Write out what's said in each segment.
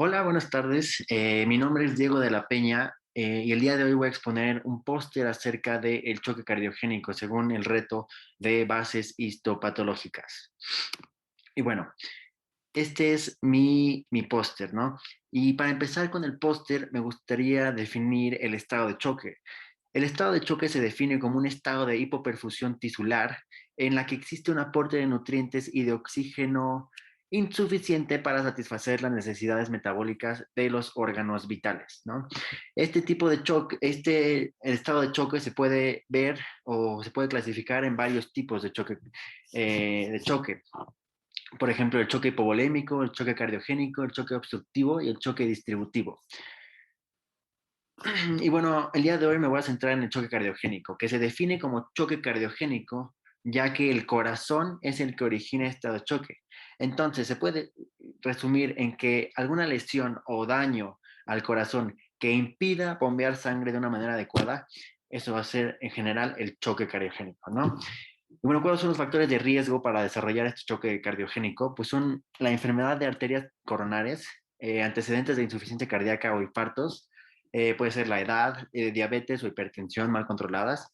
Hola, buenas tardes. Mi nombre es Diego de la Peña y el día de hoy voy a exponer un póster acerca del choque cardiogénico según el reto de bases histopatológicas. Y bueno, este es mi póster, ¿no? Y para empezar con el póster, me gustaría definir el estado de choque. El estado de choque se define como un estado de hipoperfusión tisular en la que existe un aporte de nutrientes y de oxígeno insuficiente para satisfacer las necesidades metabólicas de los órganos vitales, ¿no? Este tipo de choque, el estado de choque se puede ver o se puede clasificar en varios tipos de choque. Por ejemplo, el choque hipovolémico, el choque cardiogénico, el choque obstructivo y el choque distributivo. Y bueno, el día de hoy me voy a centrar en el choque cardiogénico, que se define como choque cardiogénico, ya que el corazón es el que origina este choque. Entonces, se puede resumir en que alguna lesión o daño al corazón que impida bombear sangre de una manera adecuada, eso va a ser en general el choque cardiogénico, ¿no? Y bueno, ¿cuáles son los factores de riesgo para desarrollar este choque cardiogénico? Pues son la enfermedad de arterias coronarias, antecedentes de insuficiencia cardíaca o infartos, puede ser la edad, diabetes o hipertensión mal controladas.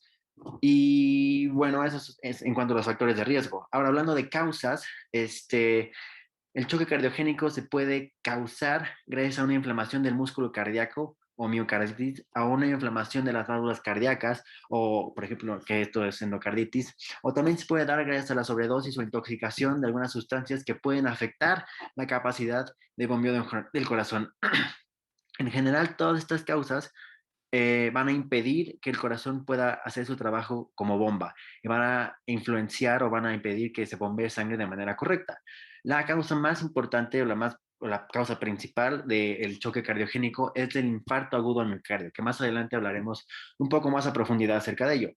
Y bueno, eso es en cuanto a los factores de riesgo. Ahora, hablando de causas, el choque cardiogénico se puede causar gracias a una inflamación del músculo cardíaco o miocarditis, a una inflamación de las válvulas cardíacas, o por ejemplo, que esto es endocarditis, o también se puede dar gracias a la sobredosis o intoxicación de algunas sustancias que pueden afectar la capacidad de bombeo del corazón. En general, todas estas causas van a impedir que el corazón pueda hacer su trabajo como bomba y van a influenciar o van a impedir que se bombee sangre de manera correcta. La causa más importante o la causa principal del choque cardiogénico es el infarto agudo al miocardio, que más adelante hablaremos un poco más a profundidad acerca de ello.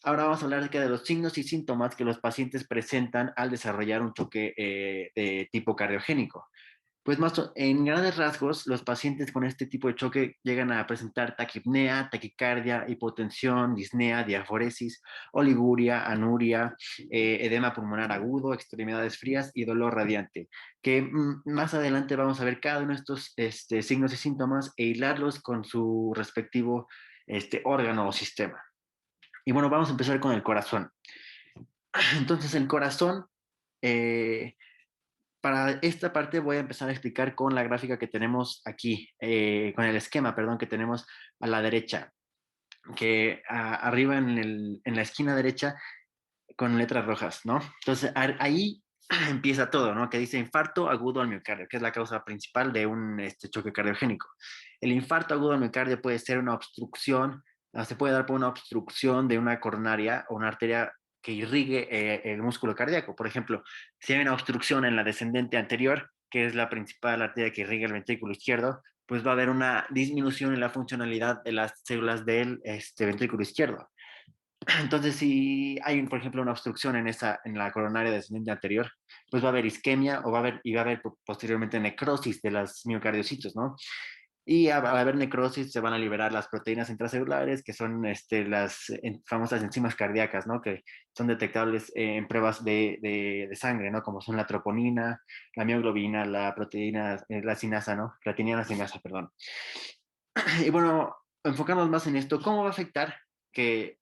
Ahora vamos a hablar acerca de los signos y síntomas que los pacientes presentan al desarrollar un choque de tipo cardiogénico. Pues más en grandes rasgos, los pacientes con este tipo de choque llegan a presentar taquipnea, taquicardia, hipotensión, disnea, diaforesis, oliguria, anuria, edema pulmonar agudo, extremidades frías y dolor radiante, que más adelante vamos a ver cada uno de estos signos y síntomas e hilarlos con su respectivo órgano o sistema. Y bueno, vamos a empezar con el corazón. Entonces, el corazón eh, para esta parte voy a empezar a explicar con la gráfica que tenemos aquí, con el esquema, perdón, que tenemos a la derecha, que arriba en la esquina derecha con letras rojas, ¿no? Entonces ahí empieza todo, ¿no? Que dice infarto agudo al miocardio, que es la causa principal de un choque cardiogénico. El infarto agudo al miocardio puede ser una obstrucción, se puede dar por una obstrucción de una coronaria o una arteria que irrigue el músculo cardíaco. Por ejemplo, si hay una obstrucción en la descendente anterior, que es la principal arteria que irriga el ventrículo izquierdo, pues va a haber una disminución en la funcionalidad de las células del ventrículo izquierdo. Entonces, si hay, por ejemplo, una obstrucción en la coronaria descendente anterior, pues va a haber isquemia y va a haber posteriormente necrosis de los miocardiocitos, ¿no? Y al haber necrosis se van a liberar las proteínas intracelulares, que son las famosas enzimas cardíacas, ¿no? Que son detectables en pruebas de sangre, ¿no? Como son la troponina, la mioglobina, la proteína, la sinasa, ¿no? Creatinina sinasa, perdón. Y bueno, enfocándonos más en esto, ¿cómo va a afectar que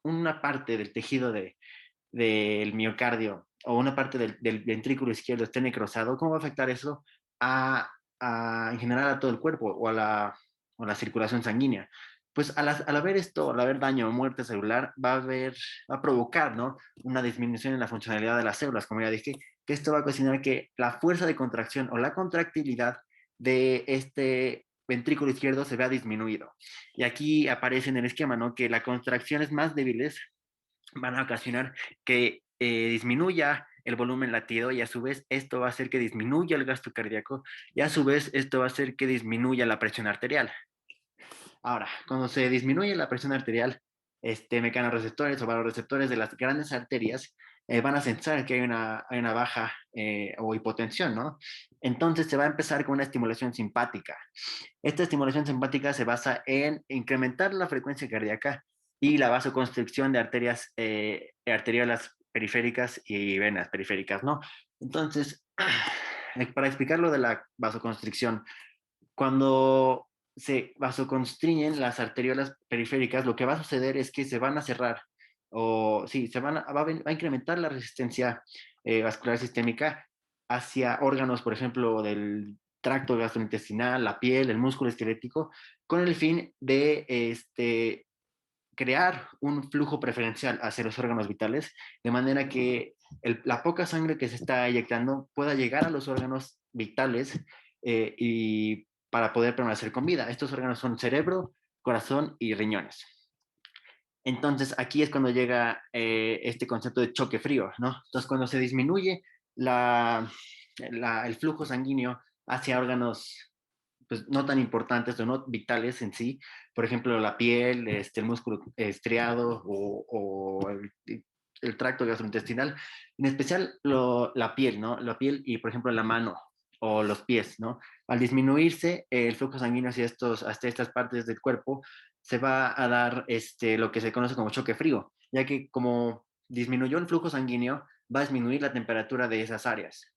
una parte del tejido del miocardio o una parte del ventrículo izquierdo esté necrosado? ¿Cómo va a afectar eso en general a todo el cuerpo o la circulación sanguínea? Pues al haber esto, al haber daño o muerte celular, va a provocar, ¿no? Una disminución en la funcionalidad de las células, como ya dije, que esto va a ocasionar que la fuerza de contracción o la contractilidad de este ventrículo izquierdo se vea disminuido. Y aquí aparece en el esquema, ¿no? Que las contracciones más débiles van a ocasionar que disminuya el volumen latido y a su vez esto va a hacer que disminuya el gasto cardíaco y a su vez esto va a hacer que disminuya la presión arterial. Ahora, cuando se disminuye la presión arterial, mecanorreceptores o vasoreceptores de las grandes arterias van a sensar que hay una baja o hipotensión, ¿no? Entonces se va a empezar con una estimulación simpática. Esta estimulación simpática se basa en incrementar la frecuencia cardíaca y la vasoconstricción de arteriolas periféricas y venas periféricas, ¿no? Entonces, para explicar lo de la vasoconstricción, cuando se vasoconstriñen las arteriolas periféricas, lo que va a suceder es que se van a cerrar, o sí, va a incrementar la resistencia vascular sistémica hacia órganos, por ejemplo, del tracto gastrointestinal, la piel, el músculo esquelético, con el fin de crear un flujo preferencial hacia los órganos vitales, de manera que la poca sangre que se está eyectando pueda llegar a los órganos vitales y para poder permanecer con vida. Estos órganos son cerebro, corazón y riñones. Entonces, aquí es cuando llega este concepto de choque frío, ¿no? Entonces, cuando se disminuye el flujo sanguíneo hacia órganos pues, no tan importantes o no vitales en sí, por ejemplo, la piel, el músculo estriado o el tracto gastrointestinal, en especial la piel, ¿no? La piel y, por ejemplo, la mano o los pies, ¿no? Al disminuirse el flujo sanguíneo hasta estas partes del cuerpo, se va a dar lo que se conoce como choque frío, ya que como disminuyó el flujo sanguíneo, va a disminuir la temperatura de esas áreas.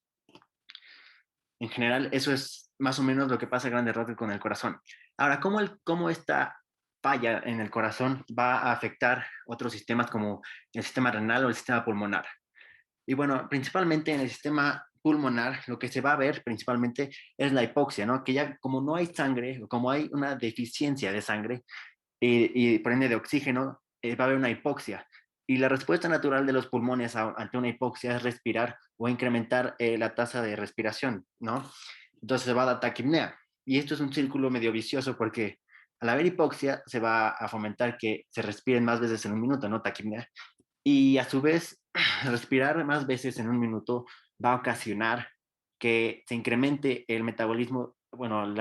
En general, eso es más o menos lo que pasa a grandes rasgos con el corazón. Ahora, ¿cómo esta falla en el corazón va a afectar otros sistemas como el sistema renal o el sistema pulmonar? Y bueno, principalmente en el sistema pulmonar, lo que se va a ver principalmente es la hipoxia, ¿no? Que ya como no hay sangre, o como hay una deficiencia de sangre y por ende de oxígeno, va a haber una hipoxia. Y la respuesta natural de los pulmones ante una hipoxia es respirar o incrementar la tasa de respiración, ¿no? Entonces se va a dar taquipnea. Y esto es un círculo medio vicioso porque al haber hipoxia se va a fomentar que se respiren más veces en un minuto, ¿no? Taquipnea. Y a su vez, respirar más veces en un minuto va a ocasionar que se incremente el metabolismo, bueno,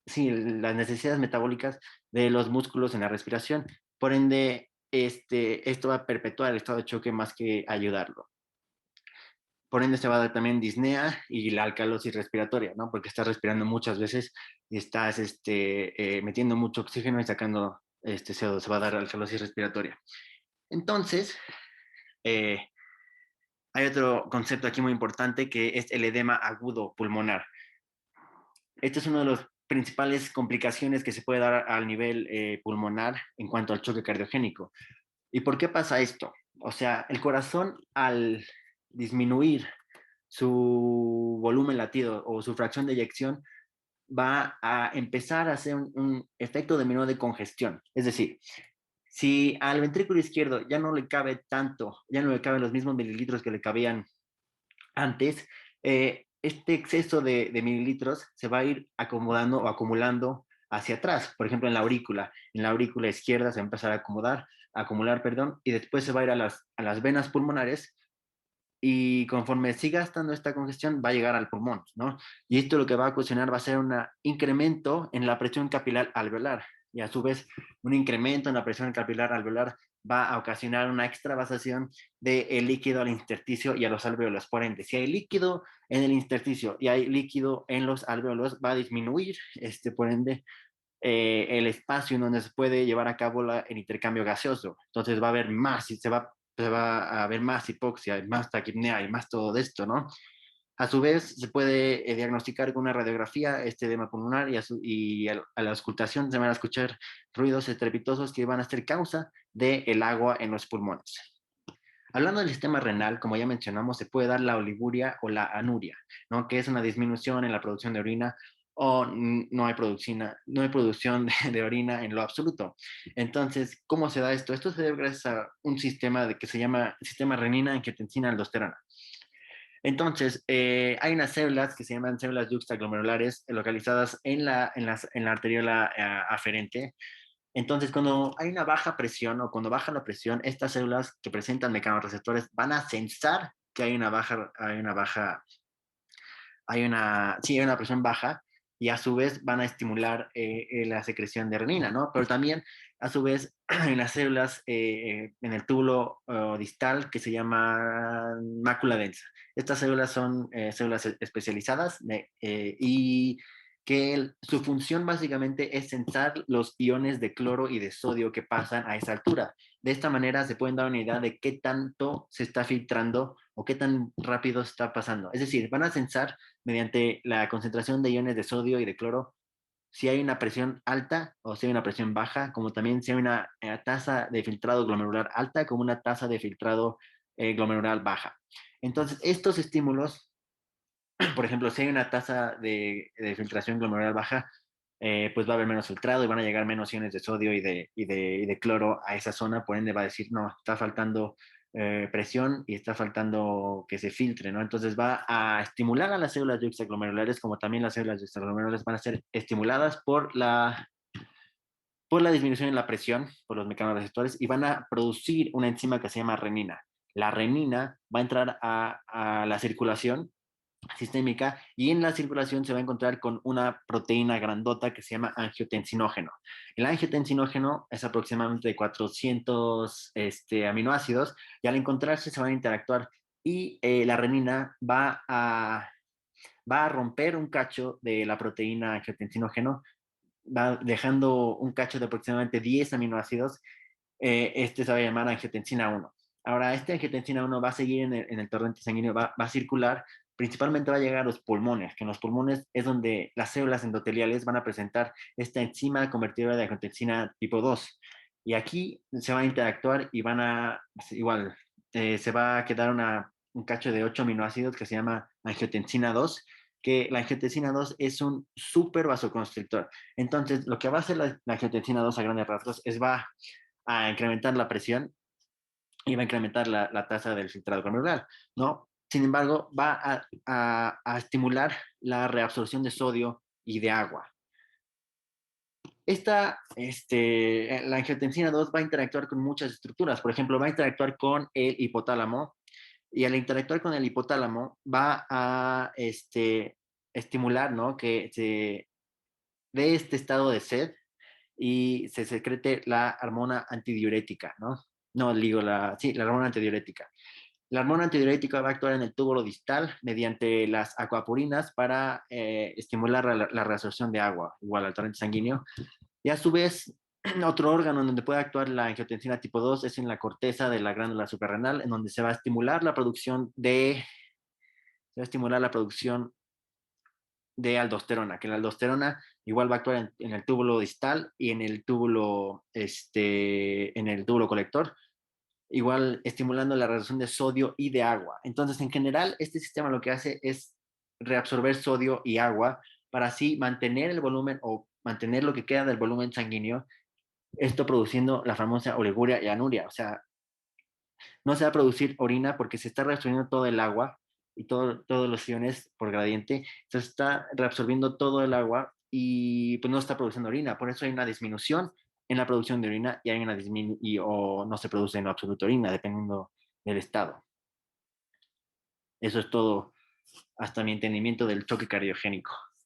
sí, las necesidades metabólicas de los músculos en la respiración. Por ende, esto va a perpetuar el estado de choque más que ayudarlo. Por ende, se va a dar también disnea y la alcalosis respiratoria, ¿no? Porque estás respirando muchas veces y estás metiendo mucho oxígeno y sacando CO2, se va a dar alcalosis respiratoria. Entonces, eh, hay otro concepto aquí muy importante que es el edema agudo pulmonar. Este es uno de los principales complicaciones que se puede dar al nivel pulmonar en cuanto al choque cardiogénico. ¿Y por qué pasa esto? O sea, el corazón al disminuir su volumen latido o su fracción de eyección va a empezar a hacer un efecto dominó de congestión. Es decir, si al ventrículo izquierdo ya no le cabe tanto, ya no le caben los mismos mililitros que le cabían antes, este exceso de mililitros se va a ir acomodando o acumulando hacia atrás, por ejemplo, en la aurícula izquierda se va a empezar a acumular, perdón, y después se va a ir a las venas pulmonares y conforme siga estando esta congestión va a llegar al pulmón, ¿no? Y esto lo que va a ocasionar va a ser un incremento en la presión capilar alveolar y a su vez un incremento en la presión capilar alveolar va a ocasionar una extravasación del líquido al intersticio y a los alveolos. Por ende, si hay líquido en el intersticio y hay líquido en los alveolos, va a disminuir, por ende, el espacio en donde se puede llevar a cabo el intercambio gaseoso. Entonces va a haber más y se va a ver más hipoxia, más taquipnea y más todo esto, ¿no? A su vez, se puede diagnosticar con una radiografía este edema pulmonar a la auscultación se van a escuchar ruidos estrepitosos que van a ser causa del agua en los pulmones. Hablando del sistema renal, como ya mencionamos, se puede dar la olivuria o la anuria, ¿no? Que es una disminución en la producción de orina o no hay producción de orina en lo absoluto. Entonces, ¿cómo se da esto? Esto se debe gracias a un sistema que se llama sistema renina-angiotensina-aldosterona. Entonces, hay unas células que se llaman células yuxtaglomerulares localizadas en la arteriola aferente. Entonces, cuando hay una baja presión o cuando baja la presión, estas células que presentan mecanorreceptores van a sensar que hay una presión baja y a su vez van a estimular la secreción de renina, ¿no? Pero también, a su vez, hay unas células en el túbulo distal que se llaman mácula densa. Estas células son células especializadas y que su función básicamente es sensar los iones de cloro y de sodio que pasan a esa altura. De esta manera se pueden dar una idea de qué tanto se está filtrando o qué tan rápido está pasando. Es decir, van a sensar mediante la concentración de iones de sodio y de cloro si hay una presión alta o si hay una presión baja, como también si hay una tasa de filtrado glomerular alta como una tasa de filtrado glomerular baja. Entonces, estos estímulos, por ejemplo, si hay una tasa de filtración glomerular baja, pues va a haber menos filtrado y van a llegar menos iones de sodio y de cloro a esa zona, por ende va a decir, no, está faltando presión y está faltando que se filtre, ¿no? Entonces va a estimular a las células yuxtaglomerulares, como también las células yuxtaglomerulares van a ser estimuladas por la disminución en la presión, por los mecanorreceptores, y van a producir una enzima que se llama renina. La renina va a entrar a la circulación sistémica y en la circulación se va a encontrar con una proteína grandota que se llama angiotensinógeno. El angiotensinógeno es aproximadamente de 400 aminoácidos y al encontrarse se van a interactuar y la renina va a romper un cacho de la proteína angiotensinógeno, va dejando un cacho de aproximadamente 10 aminoácidos. Este se va a llamar angiotensina 1. Ahora, este angiotensina 1 va a seguir en el torrente sanguíneo, va a circular, principalmente va a llegar a los pulmones, que en los pulmones es donde las células endoteliales van a presentar esta enzima convertidora de angiotensina tipo 2. Y aquí se va a interactuar y van a, igual, se va a quedar un cacho de 8 aminoácidos que se llama angiotensina 2, que la angiotensina 2 es un súper vasoconstrictor. Entonces, lo que va a hacer la angiotensina 2 a grandes rasgos es va a incrementar la presión y va a incrementar la tasa del filtrado glomerular, ¿no? Sin embargo, va a estimular la reabsorción de sodio y de agua. La angiotensina 2 va a interactuar con muchas estructuras. Por ejemplo, va a interactuar con el hipotálamo y al interactuar con el hipotálamo va a estimular, ¿no? Que se dé este estado de sed y se secrete la hormona antidiurética, ¿no? No, digo, sí, la hormona antidiurética. La hormona antidiurética va a actuar en el túbulo distal mediante las acuapurinas para estimular la reabsorción de agua, igual al torrente sanguíneo. Y a su vez, otro órgano en donde puede actuar la angiotensina tipo 2 es en la corteza de la glándula suprarrenal, en donde se va a estimular la producción de aldosterona, que la aldosterona igual va a actuar en el túbulo distal y en el túbulo colector, igual estimulando la reducción de sodio y de agua. Entonces, en general, este sistema lo que hace es reabsorber sodio y agua para así mantener el volumen o mantener lo que queda del volumen sanguíneo, esto produciendo la famosa oliguria y anuria. O sea, no se va a producir orina porque se está reabsorbiendo todo el agua y todos los iones por gradiente, se está reabsorbiendo todo el agua y pues no está produciendo orina. Por eso hay una disminución en la producción de orina y hay una o no se produce en absoluto orina, dependiendo del estado. Eso es todo hasta mi entendimiento del choque cardiogénico.